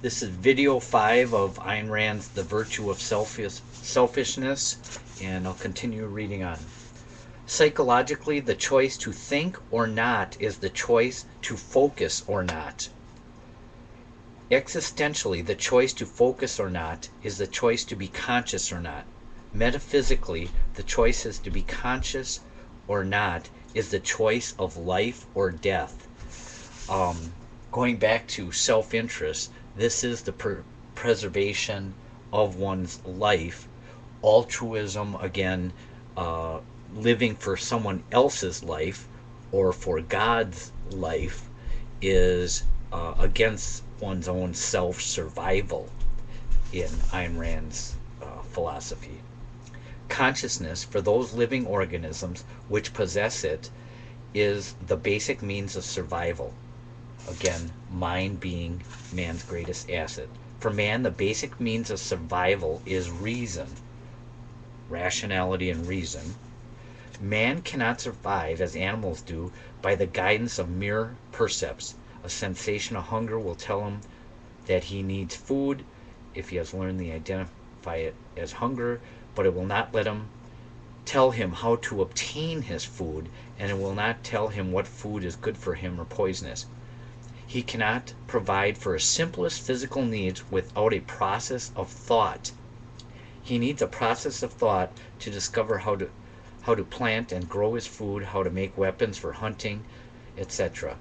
This is video 5 of Ayn Rand's The Virtue of Selfishness, and I'll continue reading on. Psychologically, the choice to think or not is the choice to focus or not. Existentially, the choice to focus or not is the choice to be conscious or not. Metaphysically, the choice is to be conscious or not is the choice of life or death. Going back to self-interest, this is the preservation of one's life. Altruism, again, living for someone else's life or for God's life, is against one's own self-survival in Ayn Rand's philosophy. Consciousness, for those living organisms which possess it, is the basic means of survival. Again, mind being man's greatest asset. For man, the basic means of survival is reason, rationality and reason. Man cannot survive, as animals do, by the guidance of mere percepts. A sensation of hunger will tell him that he needs food if he has learned to identify it as hunger, but it will not let him tell him how to obtain his food, and it will not tell him what food is good for him or poisonous. He cannot provide for his simplest physical needs without a process of thought. He needs a process of thought to discover how to plant and grow his food, how to make weapons for hunting, etc.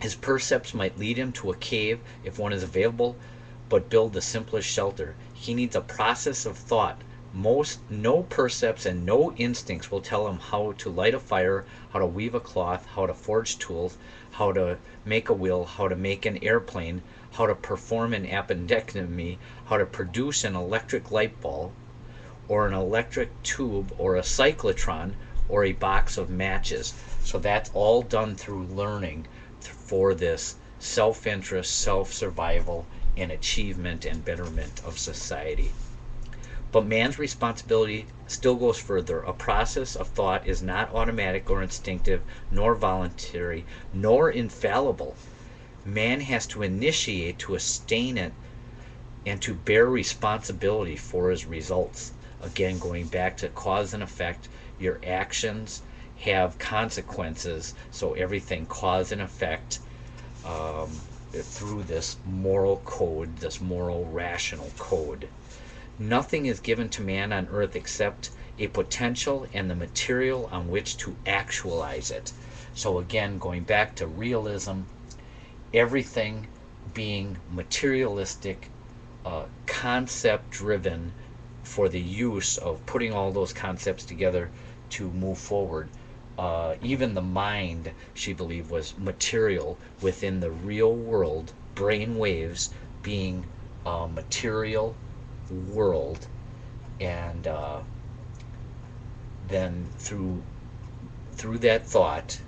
His percepts might lead him to a cave if one is available, but build the simplest shelter. He needs a process of thought. No percepts and no instincts will tell him how to light a fire, how to weave a cloth, how to forge tools, how to make a will, how to make an airplane, how to perform an appendectomy, how to produce an electric light bulb, or an electric tube, or a cyclotron, or a box of matches. So that's all done through learning for this self-interest, self-survival, and achievement and betterment of society. But man's responsibility still goes further. A process of thought is not automatic or instinctive, nor voluntary, nor infallible. Man has to initiate, to sustain it, and to bear responsibility for his results. Again, going back to cause and effect, your actions have consequences, so everything cause and effect through this moral code, this moral rational code. Nothing is given to man on earth except a potential and the material on which to actualize it. So again, going back to realism, everything being materialistic, concept driven, for the use of putting all those concepts together to move forward. Even the mind, she believed, was material within the real world, brain waves being a material world, and then through that thought,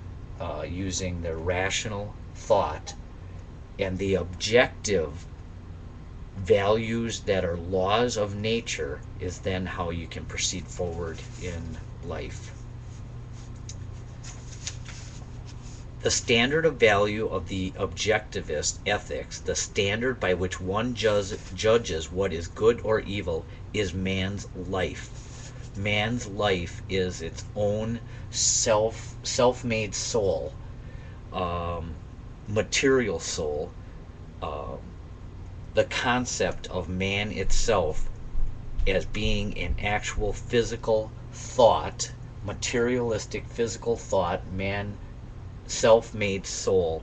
using the rational thought and the objective values that are laws of nature, is then how you can proceed forward in life. The standard of value of the objectivist ethics, the standard by which one judges what is good or evil, is man's life. Man's life is its own self-made soul, material soul. The concept of man itself as being an actual physical thought, materialistic physical thought, man, self-made soul.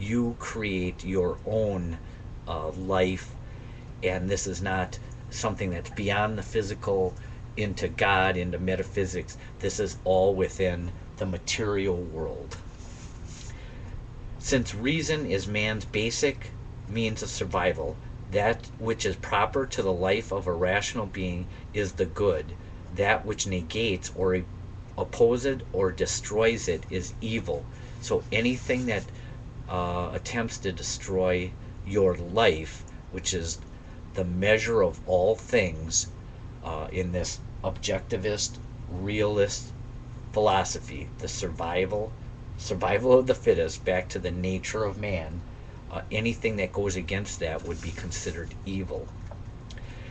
You create your own life, and this is not something that's beyond the physical, into God, into metaphysics. This is all within the material world. Since reason is man's basic means of survival, that which is proper to the life of a rational being is the good. That which negates or opposes or destroys it is evil. So anything that attempts to destroy your life, which is the measure of all things in this objectivist, realist philosophy, the survival of the fittest, back to the nature of man, Anything that goes against that would be considered evil.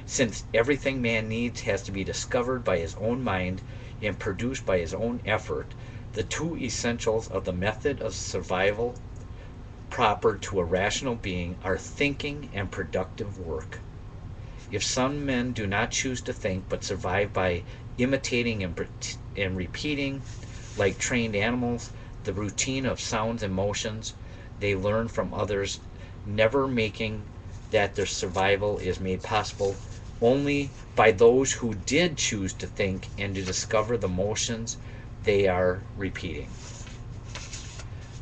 Since everything man needs has to be discovered by his own mind and produced by his own effort, the two essentials of the method of survival proper to a rational being are thinking and productive work. If some men do not choose to think but survive by imitating and repeating, like trained animals, the routine of sounds and motions, they learn from others, never making that their survival is made possible only by those who did choose to think and to discover the motions they are repeating.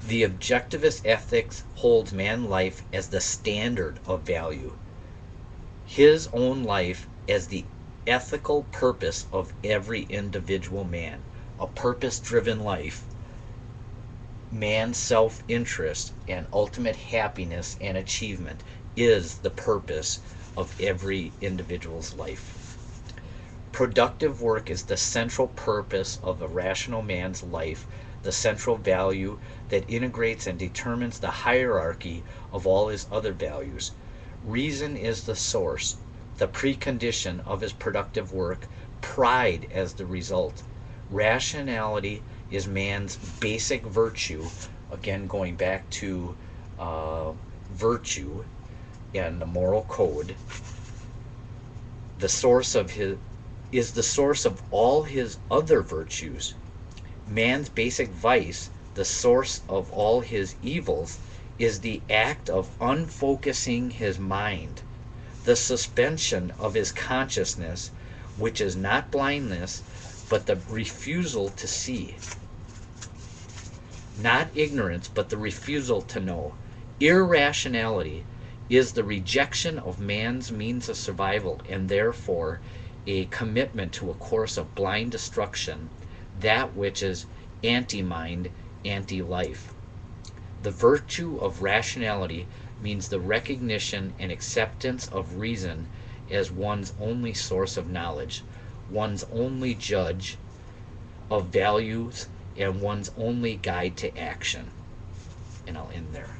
The objectivist ethics holds man's life as the standard of value, his own life as the ethical purpose of every individual man. A purpose-driven life, man's self-interest and ultimate happiness and achievement is the purpose of every individual's life. Productive work is the central purpose of a rational man's life, the central value that integrates and determines the hierarchy of all his other values. Reason is the source, the precondition of his productive work, pride as the result. Rationality is man's basic virtue, again going back to virtue and the moral code. The source of his is the source of all his other virtues. Man's basic vice, the source of all his evils, is the act of unfocusing his mind, the suspension of his consciousness, which is not blindness, but the refusal to see. Not ignorance, but the refusal to know. Irrationality is the rejection of man's means of survival and therefore a commitment to a course of blind destruction, that which is anti-mind, anti-life. The virtue of rationality means the recognition and acceptance of reason as one's only source of knowledge, one's only judge of values, and one's only guide to action. And I'll end there.